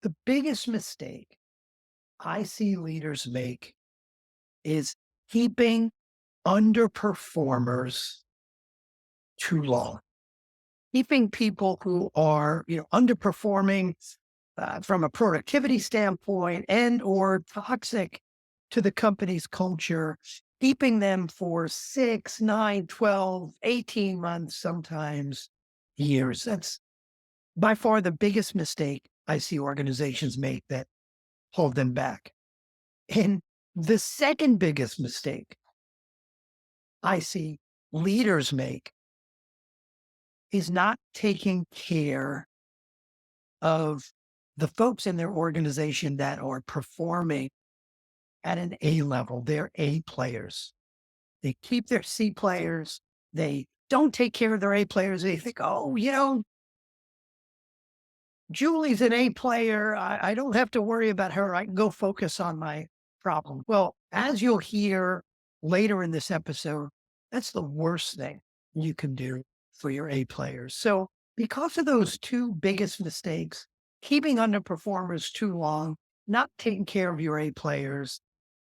The biggest mistake I see leaders make is keeping underperformers too long. Keeping people who are, underperforming from a productivity standpoint and or toxic to the company's culture, keeping them for 6, 9, 12, 18 months, sometimes years. That's by far the biggest mistake I see organizations make that hold them back. And the second biggest mistake I see leaders make is not taking care of the folks in their organization that are performing at an A level. They're A players. They keep their C players. They don't take care of their A players. They think, oh, Julie's an A player. I don't have to worry about her. I can go focus on my problem. Well, as you'll hear later in this episode, that's the worst thing you can do for your A players. So, because of those two biggest mistakes, keeping underperformers too long, not taking care of your A players,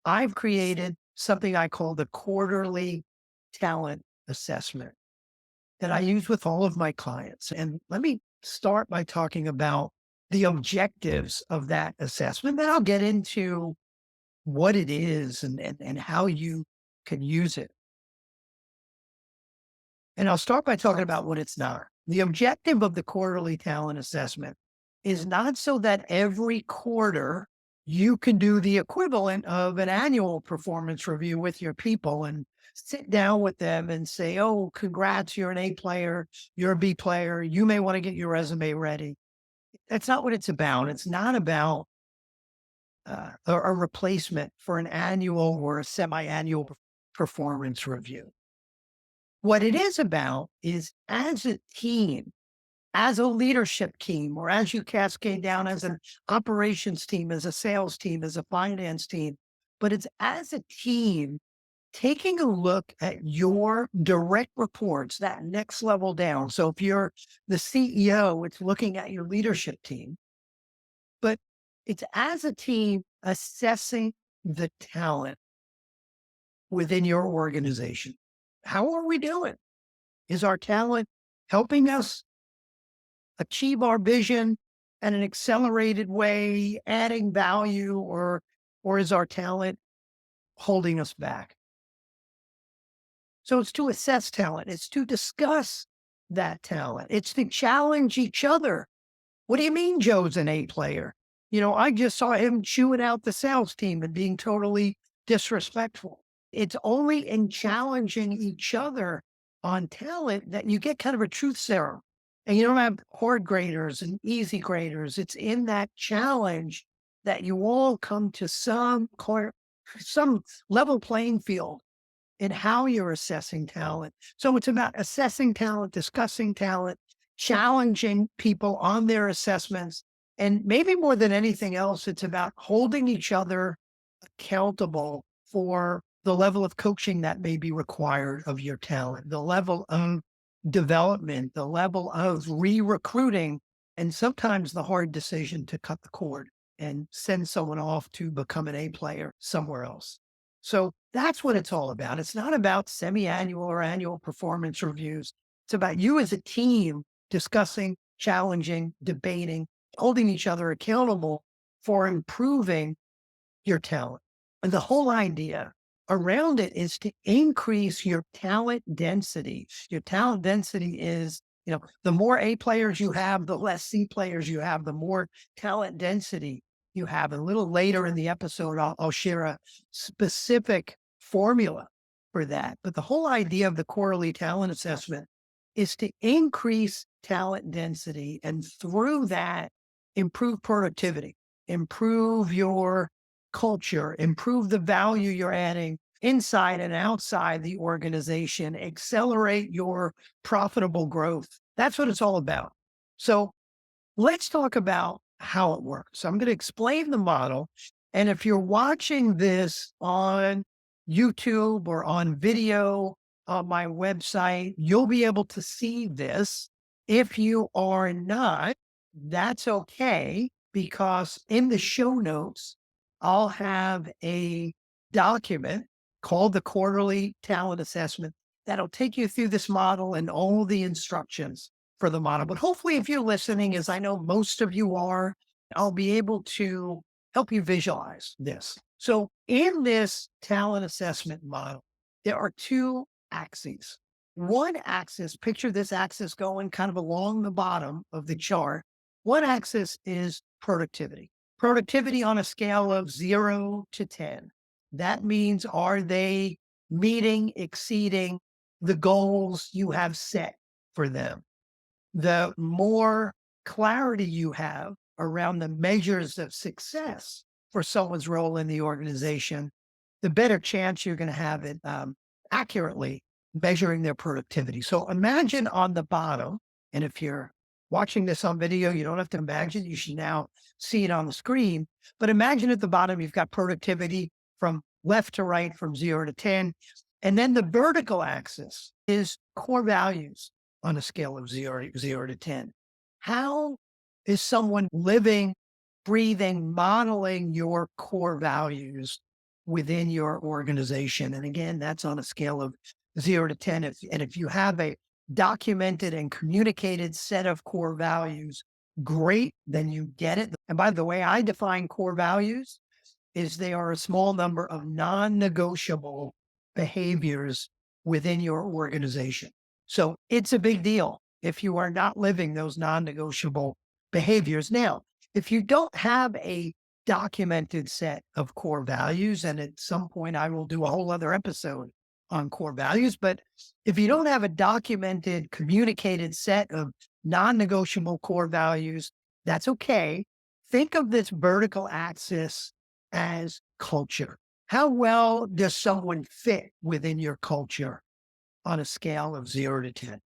I've created something I call the quarterly talent assessment that I use with all of my clients. And let me start by talking about the objectives of that assessment. Then I'll get into what it is and how you can use it. And I'll start by talking about what it's not. The objective of the quarterly talent assessment is not so that every quarter you can do the equivalent of an annual performance review with your people and sit down with them and say, oh, congrats, you're an A player, you're a B player, you may want to get your resume ready. That's not what it's about. It's not about a replacement for an annual or a semi annual performance review. What it is about is as a team, as a leadership team, or as you cascade down as an operations team, as a sales team, as a finance team, but it's as a team taking a look at your direct reports, that next level down. So if you're the CEO, it's looking at your leadership team, but it's as a team assessing the talent within your organization. How are we doing? Is our talent helping us achieve our vision in an accelerated way, adding value, or is our talent holding us back? So it's to assess talent. It's to discuss that talent. It's to challenge each other. What do you mean Joe's an A player? I just saw him chewing out the sales team and being totally disrespectful. It's only in challenging each other on talent that you get kind of a truth serum. And you don't have hard graders and easy graders. It's in that challenge that you all come to some level playing field in how you're assessing talent. So it's about assessing talent, discussing talent, challenging people on their assessments. And maybe more than anything else, it's about holding each other accountable for the level of coaching that may be required of your talent, the level of development, the level of re-recruiting, and sometimes the hard decision to cut the cord and send someone off to become an A player somewhere else. So that's what it's all about. It's not about semi-annual or annual performance reviews. It's about you as a team discussing, challenging, debating, holding each other accountable for improving your talent. And the whole idea around it is to increase your talent density. Your talent density is, the more A players you have, the less C players you have, the more talent density you have. And a little later in the episode, I'll share a specific formula for that. But the whole idea of the quarterly talent assessment is to increase talent density and through that, improve productivity, improve your culture, improve the value you're adding inside and outside the organization, accelerate your profitable growth. That's what it's all about. So let's talk about how it works. So I'm going to explain the model. And if you're watching this on YouTube or on video on my website, you'll be able to see this. If you are not, that's okay. because in the show notes, I'll have a document called the Quarterly Talent Assessment that'll take you through this model and all the instructions for the model. But hopefully, if you're listening, as I know most of you are, I'll be able to help you visualize this. So, in this talent assessment model, there are two axes. One axis, picture this axis going kind of along the bottom of the chart. One axis is productivity. Productivity on a scale of 0 to 10. That means, are they meeting, exceeding the goals you have set for them? The more clarity you have around the measures of success for someone's role in the organization, the better chance you're going to have at accurately measuring their productivity. So imagine on the bottom, and if you're watching this on video, you don't have to imagine, you should now see it on the screen. But imagine at the bottom, you've got productivity from left to right, from 0 to 10. And then the vertical axis is core values on a scale of 0 to 10. How is someone living, breathing, modeling your core values within your organization? And again, that's on a scale of 0 to 10. If you have a documented and communicated set of core values, great, then you get it. And by the way, I define core values is they are a small number of non-negotiable behaviors within your organization. So it's a big deal if you are not living those non-negotiable behaviors. Now, if you don't have a documented set of core values, and at some point I will do a whole other episode on core values, but if you don't have a documented, communicated set of non-negotiable core values, that's okay. Think of this vertical axis as culture. How well does someone fit within your culture on a scale of 0 to 10?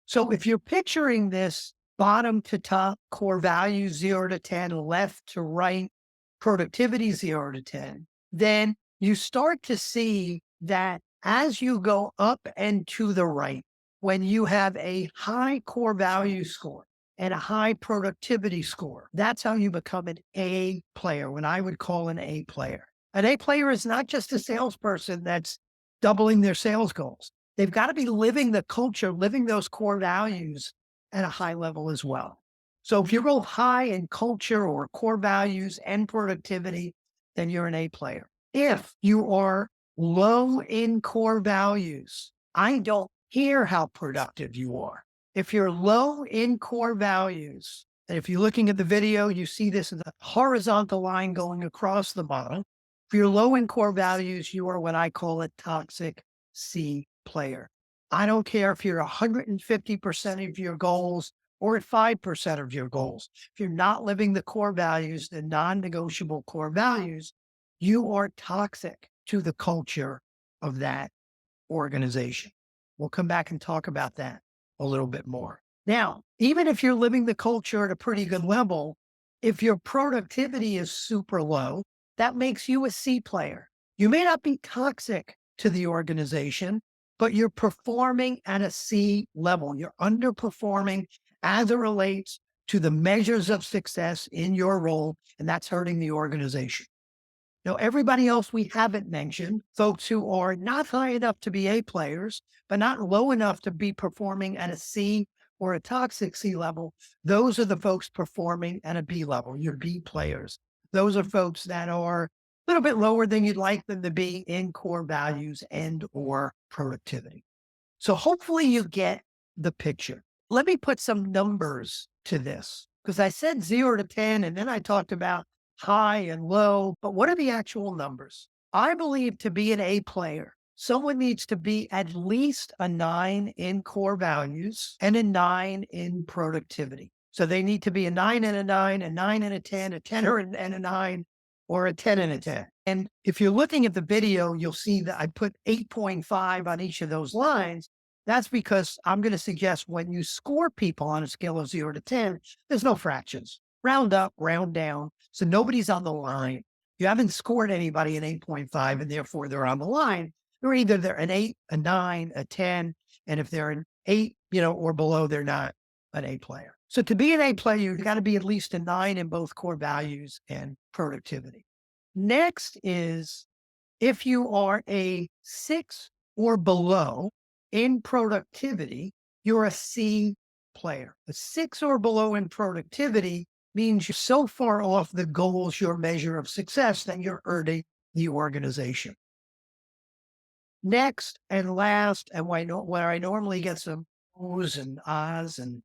So if you're picturing this bottom to top core values 0 to 10, left to right, productivity 0 to 10, then you start to see that as you go up and to the right, when you have a high core value score and a high productivity score, that's how you become an A player, when I would call an A player. An A player is not just a salesperson that's doubling their sales goals. They've got to be living the culture, living those core values at a high level as well. So if you're both high in culture or core values and productivity, then you're an A player. If you are low in core values, I don't care how productive you are. If you're low in core values, and if you're looking at the video, you see this as a horizontal line going across the bottom. If you're low in core values, you are what I call a toxic C player. I don't care if you're 150% of your goals or at 5% of your goals. If you're not living the core values, the non-negotiable core values, you are toxic to the culture of that organization. We'll come back and talk about that a little bit more. Now, even if you're living the culture at a pretty good level, if your productivity is super low, that makes you a C player. You may not be toxic to the organization, but you're performing at a C level. You're underperforming as it relates to the measures of success in your role, and that's hurting the organization. Now, everybody else we haven't mentioned, folks who are not high enough to be A players, but not low enough to be performing at a C or a toxic C level, those are the folks performing at a B level, your B players. Those are folks that are a little bit lower than you'd like them to be in core values and or productivity. So hopefully you get the picture. Let me put some numbers to this, because I said 0 to 10, and then I talked about high and low, but what are the actual numbers? I believe to be an A player, someone needs to be at least a 9 in core values and a 9 in productivity. So they need to be a 9 and a 9, a 9 and a 10, a 10 and a 9, or a 10 and a 10. And if you're looking at the video, you'll see that I put 8.5 on each of those lines. That's because I'm going to suggest when you score people on a scale of 0 to 10, there's no fractions. Round up, round down. So nobody's on the line. You haven't scored anybody an 8.5, and therefore they're on the line. They're an 8, a 9, a 10. And if they're an 8, or below, they're not an A player. So to be an A player, you've got to be at least a 9 in both core values and productivity. Next is if you are a 6 or below in productivity, you're a C player. A 6 or below in productivity means you're so far off the goals, your measure of success, that you're hurting the organization. Next and last, and where I normally get some oohs and ahs and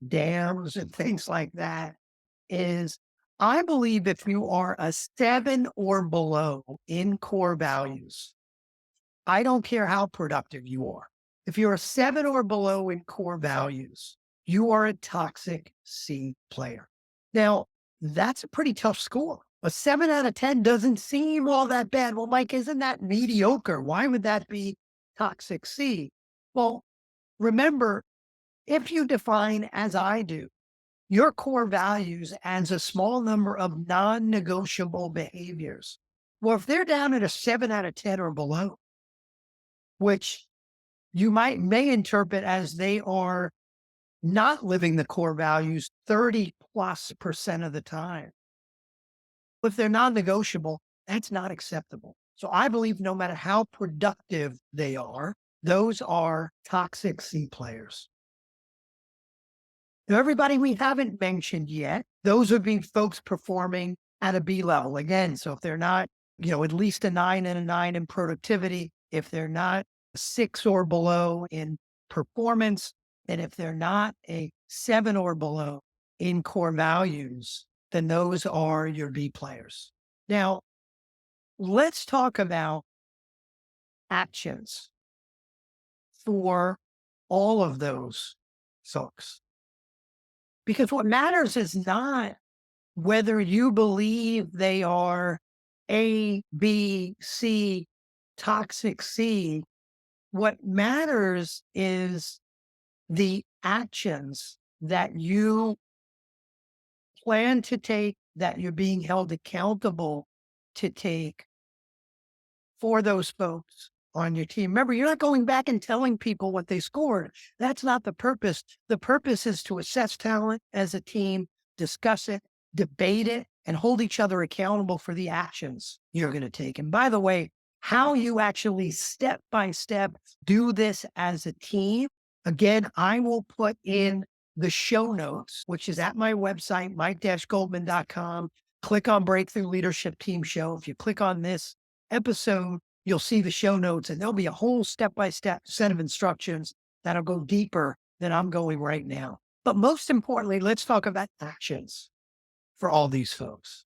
dams and things like that, is I believe if you are a 7 or below in core values, I don't care how productive you are. If you're a 7 or below in core values, you are a toxic C player. Now, that's a pretty tough score. A 7 out of 10 doesn't seem all that bad. Well, Mike, isn't that mediocre? Why would that be toxic C? Well, remember, if you define, as I do, your core values as a small number of non-negotiable behaviors. Well, if they're down at a 7 out of 10 or below, which you may interpret as they are not living the core values 30+% of the time. If they're non-negotiable, that's not acceptable. So I believe no matter how productive they are, those are toxic C players. Now, everybody we haven't mentioned yet, those would be folks performing at a B level. Again, so if they're not, at least a 9 and a 9 in productivity, if they're not a 6 or below in performance, and if they're not a 7 or below in core values, then those are your B players. Now, let's talk about actions for all of those folks. Because what matters is not whether you believe they are A, B, C, toxic C. What matters is the actions that you plan to take, that you're being held accountable to take for those folks on your team. Remember, you're not going back and telling people what they scored. That's not the purpose. The purpose is to assess talent as a team, discuss it, debate it, and hold each other accountable for the actions you're going to take. And by the way, how you actually step by step do this as a team, again, I will put in the show notes, which is at my website, mike-goldman.com. Click on Breakthrough Leadership Team Show. If you click on this episode, you'll see the show notes, and there'll be a whole step-by-step set of instructions that'll go deeper than I'm going right now. But most importantly, let's talk about actions for all these folks.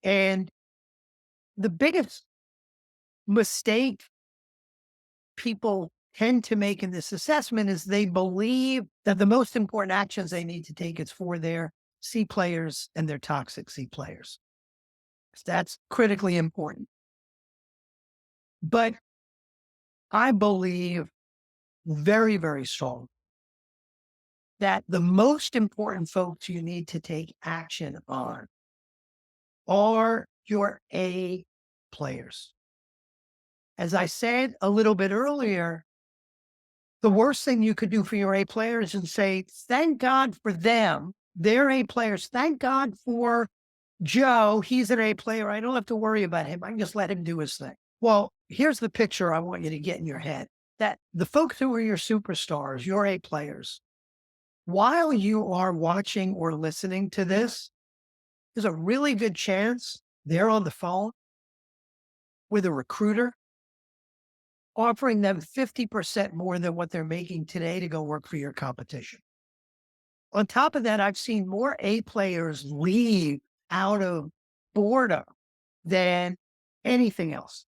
And the biggest mistake people tend to make in this assessment is they believe that the most important actions they need to take is for their C players and their toxic C players. That's critically important. But I believe very, very strong that the most important folks you need to take action on are your A players. As I said a little bit earlier, the worst thing you could do for your A players is say, thank God for them. They're A players. Thank God for Joe. He's an A player. I don't have to worry about him. I can just let him do his thing. Well, here's the picture I want you to get in your head, that the folks who are your superstars, your A players, while you are watching or listening to this, there's a really good chance they're on the phone with a recruiter offering them 50% more than what they're making today to go work for your competition. On top of that, I've seen more A players leave out of boredom than anything else.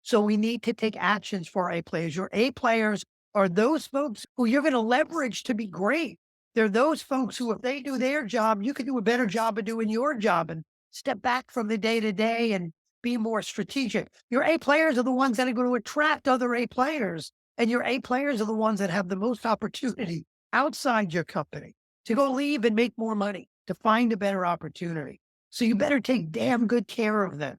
So we need to take actions for A players. Your A players are those folks who you're going to leverage to be great. They're those folks who, if they do their job, you can do a better job of doing your job and step back from the day to day and be more strategic. Your A players are the ones that are going to attract other A players. And your A players are the ones that have the most opportunity outside your company to go leave and make more money, to find a better opportunity. So you better take damn good care of them.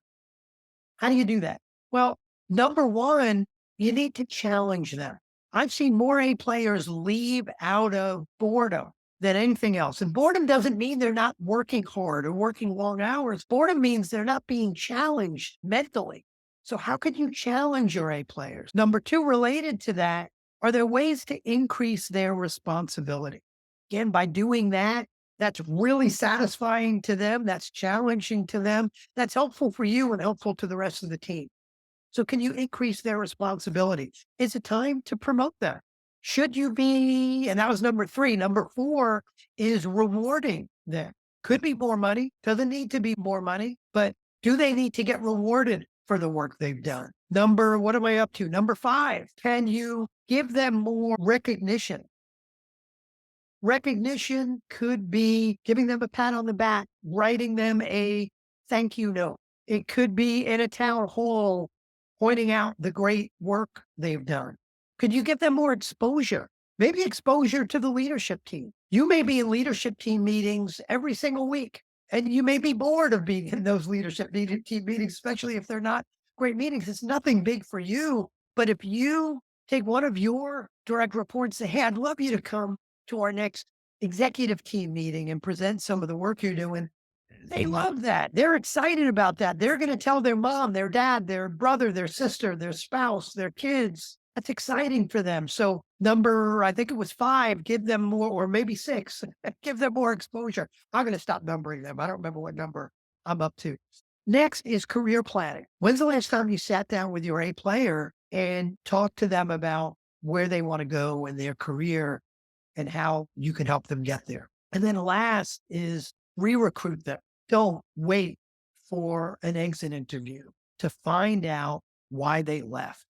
How do you do that? Well, number one, you need to challenge them. I've seen more A players leave out of boredom than anything else. And boredom doesn't mean they're not working hard or working long hours. Boredom means they're not being challenged mentally. So how could you challenge your A players? Number two, related to that, are there ways to increase their responsibility? Again, by doing that, that's really satisfying to them. That's challenging to them. That's helpful for you and helpful to the rest of the team. So can you increase their responsibility? Is it time to promote them? Should you be, and that was number three. Number four is rewarding them. Could be more money, doesn't need to be more money, but do they need to get rewarded for the work they've done? What am I up to? Number five, can you give them more recognition? Recognition could be giving them a pat on the back, writing them a thank you note. It could be in a town hall, pointing out the great work they've done. Could you give them more exposure? Maybe exposure to the leadership team. You may be in leadership team meetings every single week, and you may be bored of being in those team meetings, especially if they're not great meetings. It's nothing big for you. But if you take one of your direct reports and say, hey, I'd love you to come to our next executive team meeting and present some of the work you're doing. They love that. They're excited about that. They're going to tell their mom, their dad, their brother, their sister, their spouse, their kids. That's exciting for them. So I think it was five, give them more, or maybe six, give them more exposure. I'm going to stop numbering them. I don't remember what number I'm up to. Next is career planning. When's the last time you sat down with your A player and talked to them about where they want to go in their career and how you can help them get there? And then last is re-recruit them. Don't wait for an exit interview to find out why they left.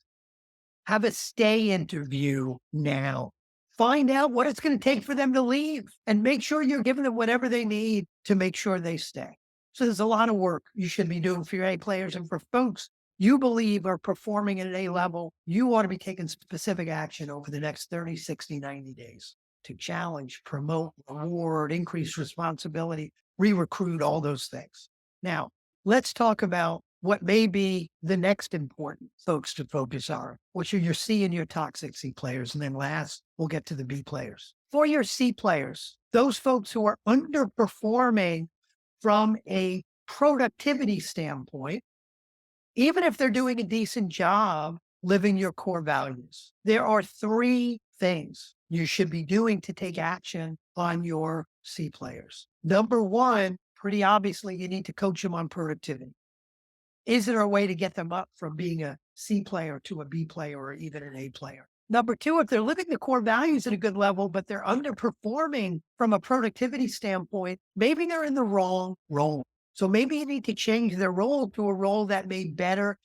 Have a stay interview now. Find out what it's going to take for them to leave and make sure you're giving them whatever they need to make sure they stay. So there's a lot of work you should be doing for your A players, and for folks you believe are performing at an A level, you ought to be taking specific action over the next 30, 60, 90 days to challenge, promote, reward, increase responsibility, re-recruit, all those things. Now, let's talk about what may be the next important folks to focus on, which are your C and your toxic C players. And then last, we'll get to the B players. For your C players, those folks who are underperforming from a productivity standpoint, even if they're doing a decent job living your core values, there are three things you should be doing to take action on your C players. Number one, pretty obviously, you need to coach them on productivity. Is there a way to get them up from being a C player to a B player or even an A player? Number two, if they're living the core values at a good level, but they're underperforming from a productivity standpoint, maybe they're in the wrong role. So maybe you need to change their role to a role that may better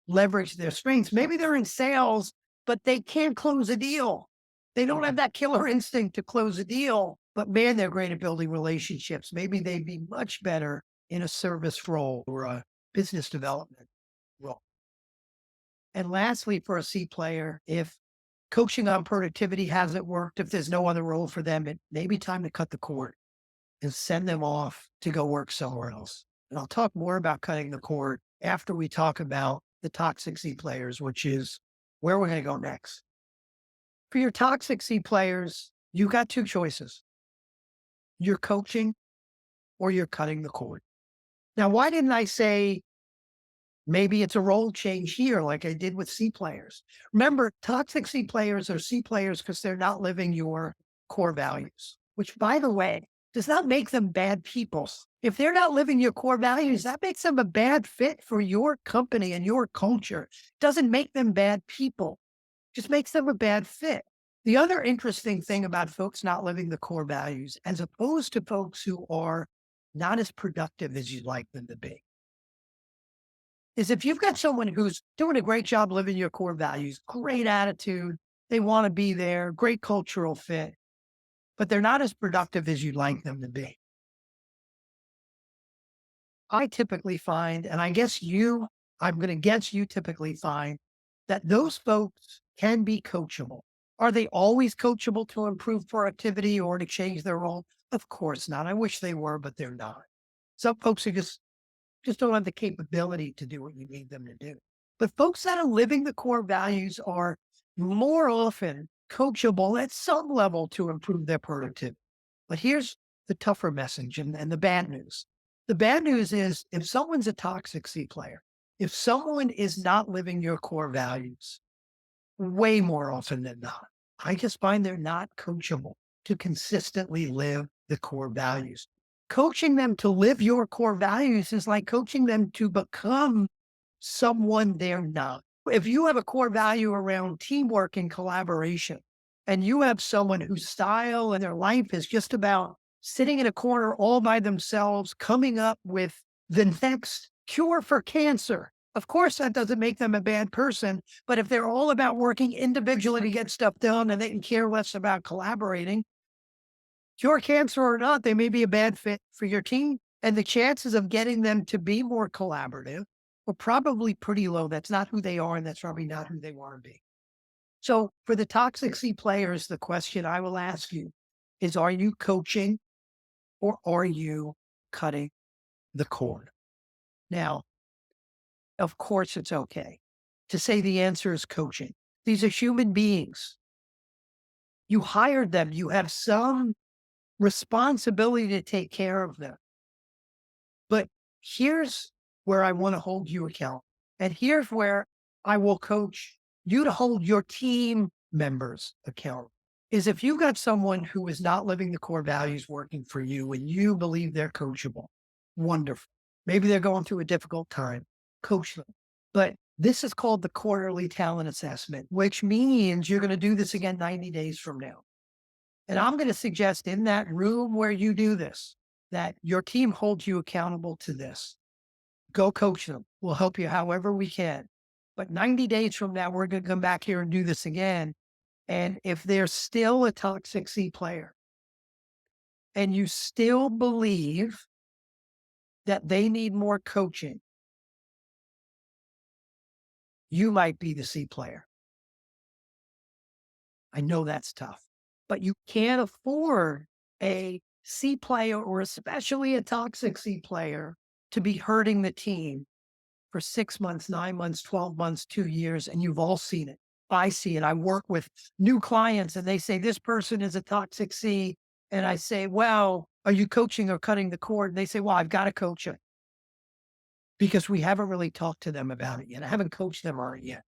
leverage their strengths. Maybe they're in sales, but they can't close a deal. They don't have that killer instinct to close a deal, but man, they're great at building relationships. Maybe they'd be much better in a service role or a business development role. And lastly, for a C player, if coaching on productivity hasn't worked, if there's no other role for them, it may be time to cut the cord and send them off to go work somewhere else. And I'll talk more about cutting the cord after we talk about the toxic C players, which is where we're going to go next. For your toxic C players, you got two choices. You're coaching or you're cutting the cord. Now, why didn't I say maybe it's a role change here like I did with C players? Remember, toxic C players are C players because they're not living your core values, which, by the way, does not make them bad people. If they're not living your core values, that makes them a bad fit for your company and your culture. Doesn't make them bad people, just makes them a bad fit. The other interesting thing about folks not living the core values, as opposed to folks who are not as productive as you'd like them to be, is if you've got someone who's doing a great job living your core values, great attitude, they want to be there, great cultural fit, but they're not as productive as you'd like them to be. I typically find, and I'm going to guess you typically find that those folks can be coachable. Are they always coachable to improve productivity or to change their role? Of course not. I wish they were, but they're not. Some folks are just don't have the capability to do what you need them to do. But folks that are living the core values are more often coachable at some level to improve their productivity. But here's the tougher message and the bad news. The bad news is if someone's a toxic C player, if someone is not living your core values, way more often than not, I just find they're not coachable to consistently live the core values. Coaching them to live your core values is like coaching them to become someone they're not. If you have a core value around teamwork and collaboration, and you have someone whose style and their life is just about sitting in a corner all by themselves, coming up with the next cure for cancer. Of course, that doesn't make them a bad person. But if they're all about working individually to get stuff done and they can care less about collaborating, cure cancer or not, they may be a bad fit for your team. And the chances of getting them to be more collaborative are probably pretty low. That's not who they are, and that's probably not who they want to be. So for the toxic C players, the question I will ask you is, are you coaching or are you cutting the cord? Now, of course, it's okay to say the answer is coaching. These are human beings. You hired them. You have some responsibility to take care of them. But here's where I want to hold you accountable. And here's where I will coach you to hold your team members accountable. Is if you've got someone who is not living the core values working for you and you believe they're coachable, wonderful. Maybe they're going through a difficult time, coach them. But this is called the quarterly talent assessment, which means you're going to do this again 90 days from now. And I'm going to suggest in that room where you do this, that your team holds you accountable to this. Go coach them. We'll help you however we can. But 90 days from now, we're going to come back here and do this again. And if they're still a toxic C player and you still believe that they need more coaching, you might be the C player. I know that's tough, but you can't afford a C player or especially a toxic C player to be hurting the team for 6 months, 9 months, 12 months, 2 years, and you've all seen it. I see it. I work with new clients and they say, this person is a toxic C. And I say, well, are you coaching or cutting the cord? And they say, well, I've got to coach it because we haven't really talked to them about it yet. I haven't coached them on it yet.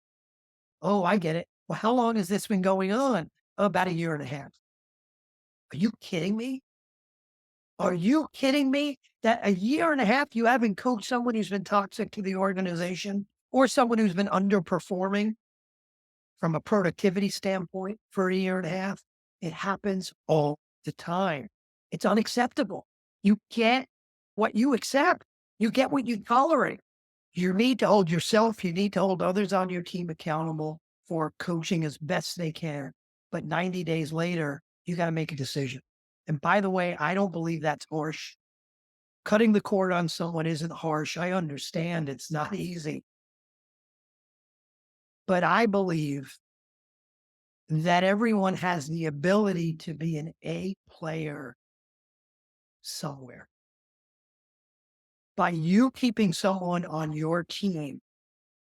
Oh, I get it. Well, how long has this been going on? About a year and a half. Are you kidding me? Are you kidding me that a year and a half you haven't coached someone who's been toxic to the organization or someone who's been underperforming from a productivity standpoint for a year and a half? It happens all the time. It's unacceptable. You get what you accept. You get what you tolerate. You need to hold yourself, you need to hold others on your team accountable for coaching as best they can. But 90 days later, you got to make a decision. And by the way, I don't believe that's harsh. Cutting the cord on someone isn't harsh. I understand it's not easy. But I believe that everyone has the ability to be an A player somewhere. By you keeping someone on your team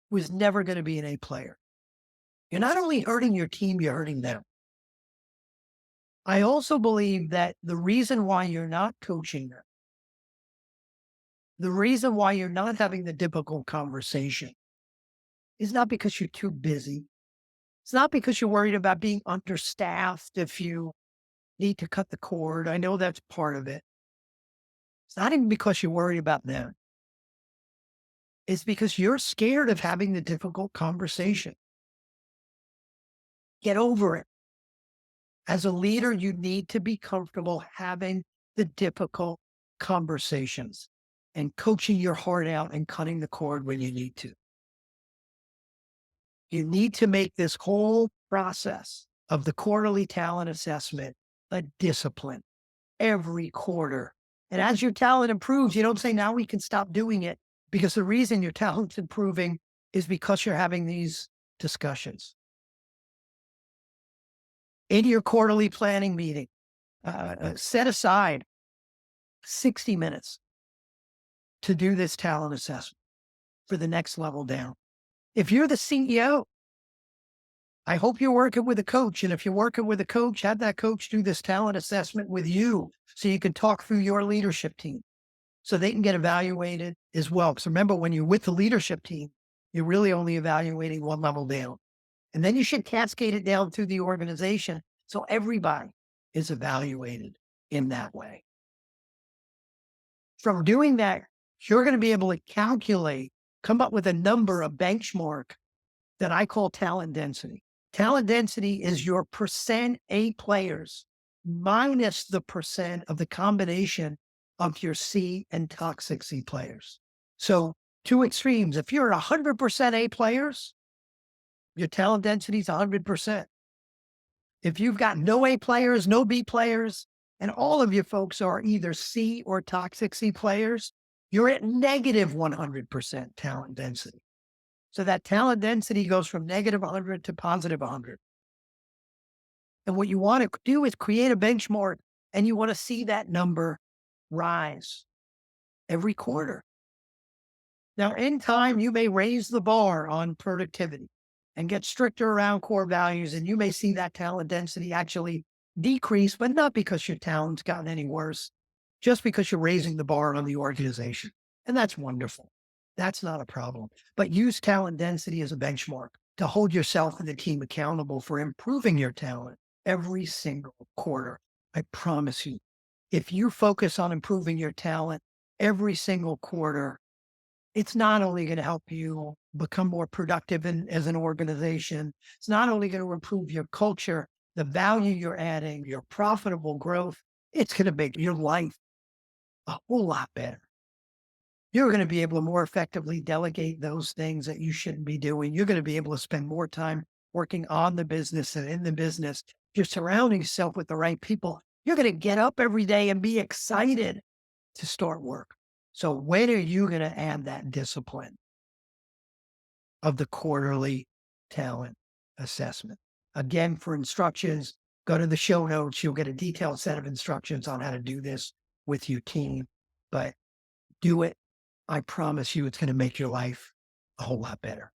who is never going to be an A player, you're not only hurting your team, you're hurting them. I also believe that the reason why you're not coaching them, the reason why you're not having the difficult conversation is not because you're too busy. It's not because you're worried about being understaffed if you need to cut the cord. I know that's part of it. It's not even because you're worried about them. It's because you're scared of having the difficult conversation. Get over it. As a leader, you need to be comfortable having the difficult conversations and coaching your heart out and cutting the cord when you need to. You need to make this whole process of the quarterly talent assessment a discipline every quarter. And as your talent improves, you don't say, now we can stop doing it, because the reason your talent's improving is because you're having these discussions. In your quarterly planning meeting, set aside 60 minutes to do this talent assessment for the next level down. If you're the CEO, I hope you're working with a coach. And if you're working with a coach, have that coach do this talent assessment with you so you can talk through your leadership team so they can get evaluated as well. Because remember, when you're with the leadership team, you're really only evaluating one level down. And then you should cascade it down through the organization so everybody is evaluated in that way. From doing that, you're going to be able to calculate, come up with a number, a benchmark that I call talent density. Talent density is your percent A players minus the percent of the combination of your C and toxic C players. So two extremes. If you're 100% A players, your talent density is 100%. If you've got no A players, no B players, and all of your folks are either C or toxic C players, you're at negative 100% talent density. So that talent density goes from negative 100 to positive 100. And what you want to do is create a benchmark, and you want to see that number rise every quarter. Now, in time, you may raise the bar on productivity and get stricter around core values, and you may see that talent density actually decrease, but not because your talent's gotten any worse, just because you're raising the bar on the organization. And that's wonderful. That's not a problem. But use talent density as a benchmark to hold yourself and the team accountable for improving your talent every single quarter. I promise you, if you focus on improving your talent every single quarter, it's not only going to help you become more productive as an organization, it's not only going to improve your culture, the value you're adding, your profitable growth, it's going to make your life a whole lot better. You're going to be able to more effectively delegate those things that you shouldn't be doing. You're going to be able to spend more time working on the business and in the business. You're surrounding yourself with the right people. You're going to get up every day and be excited to start work. So when are you going to add that discipline of the quarterly talent assessment? Again, for instructions, go to the show notes. You'll get a detailed set of instructions on how to do this with your team, but do it. I promise you it's going to make your life a whole lot better.